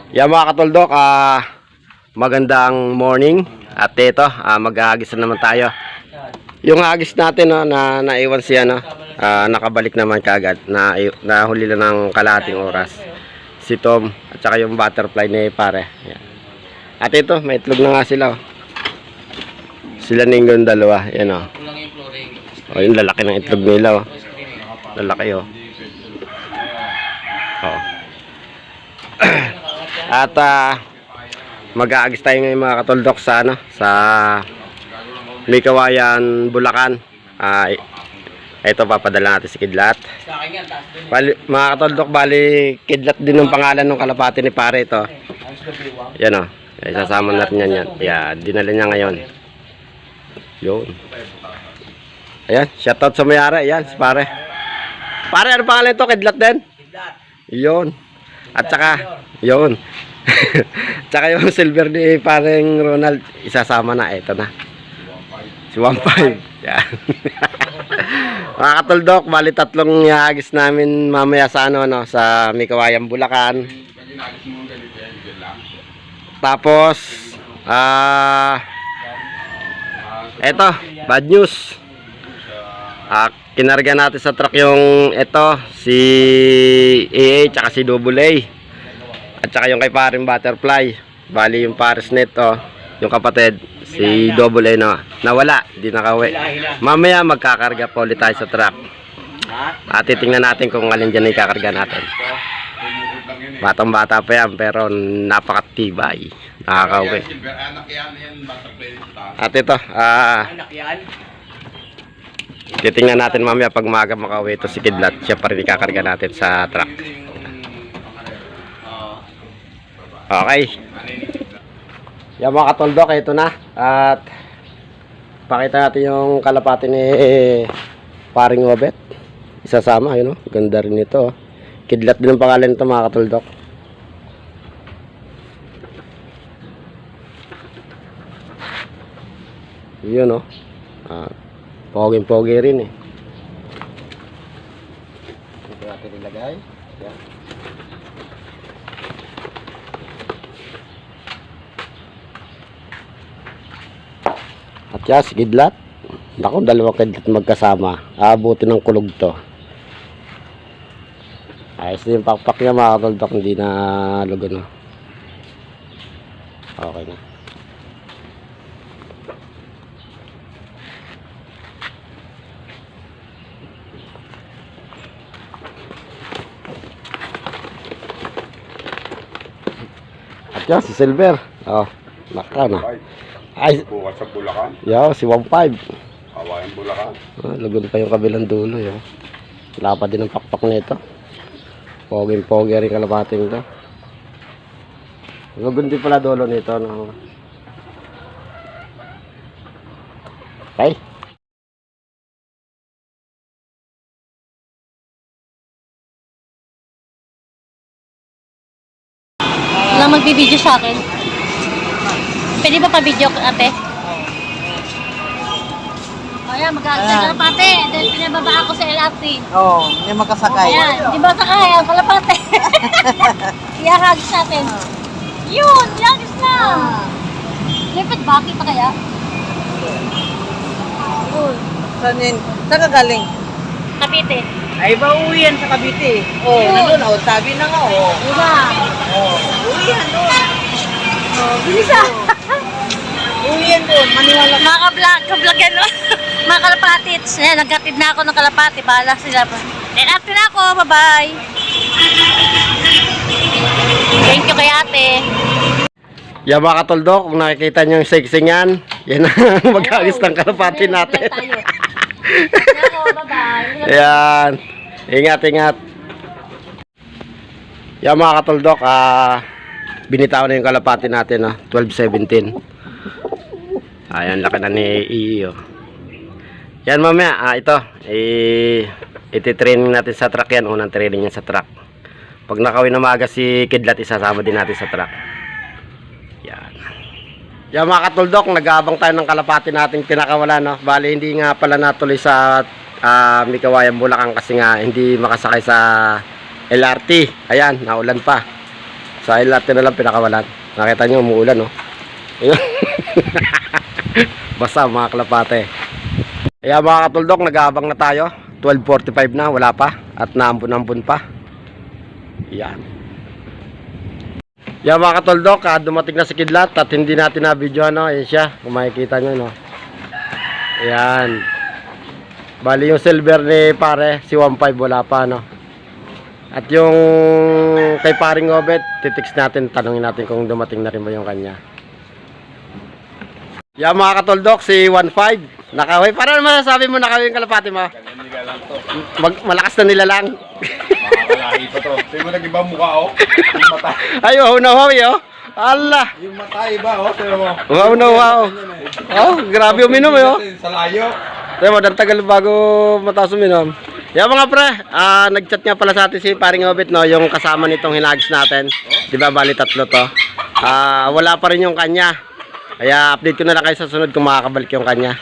Yan mga katuldok, magandang morning. At ito, mag-aagis na naman tayo. Yung agis natin na naiwan siya, nakabalik naman kagad. Nahuli lang ng kalahating oras. Si Tom at saka yung butterfly ni pare. Yan. At ito, may itlog na nga sila. Sila ning yung dalawa. Yan o. Yung lalaki ng itlog nila. Lalaki o. At mag-aagis tayo ngayon mga katuldok sa May Kawayan, Bulacan. Ito papadala natin si Kidlat. Mga katuldok, bali Kidlat din ng pangalan ng kalapati ni pare ito. Yan o. Isasama natin yan. Yan, dinala niya ngayon. Yun. Ayan, shoutout sa mayari. Ayan, si pare. Pare, ano pangalan ito? Kidlat din? Kidlat. Yun. At saka, yun. Tsaka yung silver ni pareng Ronald, isasama na. Ito na. Si 1.5. Yan. Mga katuldok, bali tatlong ihagis namin mamaya sa sa May Kawayan, Bulacan. Tapos, eto, bad news. Kinarga natin sa truck yung si AA tsaka si AA. At saka yung kay paring butterfly. Bali yung pares nito, yung kapatid, si AA nawala, di nakauwi. Mamaya magkakarga pa ulit tayo sa truck. At titingnan natin kung alin dyan ay kakarga natin. Batang bata pa yan pero napakatibay. Nakakauwi. At ito, titingnan natin mamaya pag maaga makauwi ito si Kidlat. Siya pa rin ikakarga natin sa truck. Okay. Yan mga katuldok, ito na. At pakita natin yung kalapati ni paring Obet. Isasama, yun o. Ganda rin ito. Kidlat din ang pangalan nito mga katuldok. Yun o. Poging-pogi rin eh. Ito natin ilagay. Yan. At yan, si Kidlat. Naku, dalawang Kidlat magkasama. Abutin ng kulog to. Ayos din yung pakpak niya mga katuldok. Hindi na lugan. Okay na. Yan, si Silver. Naka na. Ay, bukas sa Bulacan. Yo, si 1.5. Kawayan Bulacan. Lugon pa yung kabilang dulo. Yo. Wala pa din ang pakpak nito. Poging-pogi rin kalabating ito. Lugon din pala dulo nito. No? Okay. Lang magbibideo sa akin. Pwede ba pa-video, ate? O yan, mag-aagsa kalapate. Dahil pinababa ako sa LRT. Oo, hindi makasakay. Ayan, di ba sakay ang kalapate? Ihahagis natin. Yun, ihagis na. Lipat ba? Kita kaya? Saan yun? Saan ka galing? Kapite. Ay, ba uwi yan sa Cavite? Oo, nandun. O, sabi na nga, o. Diba? Oo, uwi yan doon. Bisa. Uwi yan doon, maniwala. Mga ka-vlog yan, no? Mga kalapatits. Ayan, nagkatid na ako ng kalapati. Bahala sila pa. LRT na ako. Bye-bye. Thank you kay ate. Yan mga katuldok, kung nakikita nyo yung sexingan, yan ang mag-agis ng kalapati natin. Bye-bye. Yan. Ingat. Yan mga katuldok, binitaw na yung kalapati natin, 12-17. Ayan, laki na ni Iyo. Yan mamaya, ito, iti-training natin sa truck yan. Unang training yan sa truck. Pag nakawin na maaga si Kidlat, isasama din natin sa truck. Yan. Yan mga katuldok, nag-aabang tayo ng kalapati nating pinakawala, no? Bali, hindi nga pala natuloy sa May Kawayan, Bulacan kasi nga hindi makasakay sa LRT. Ayan, naulan pa. Sa lahat na lang pinakawalan. Nakita nyo, umuulan, no? Ayun. Basta, mga kalapate. Kaya mga katuldok, nag-aabang na tayo. 12:45 na, wala pa. At naambun-ambun pa. Yan. Yan mga katuldok, dumating na si Kidlat at hindi natin na-video, no? Ayan siya, kung makikita nyo, no? Ayan. Bali yung silver ni pare, si 1.5 wala pa, no? At yung kay paring Obet, titix natin, tanungin natin kung dumating na rin ba yung kanya. Yan mga katuldok, si 1.5 nakaway. Para naman sabi mo nakaway yung kalapati mo. Malakas na nila lang. Makakalahi pa to. Tingnan mo nag-ibang mukha, oh. Yung mata. Ay, wow na wow, yo. Allah. Yung mata iba, oh. Tingnan mo. Wow na wow. Oh, grabe uminom, yo. Sa layo. Diba, tagal bago mataas uminom. Yan mga pre, nag-chat nga pala sa atin si paring Obet, no, yung kasama nitong hinagis natin. Diba, bali tatlo to. Wala pa rin yung kanya. Kaya update ko na lang kayo sa sunod kung makakabalik yung kanya.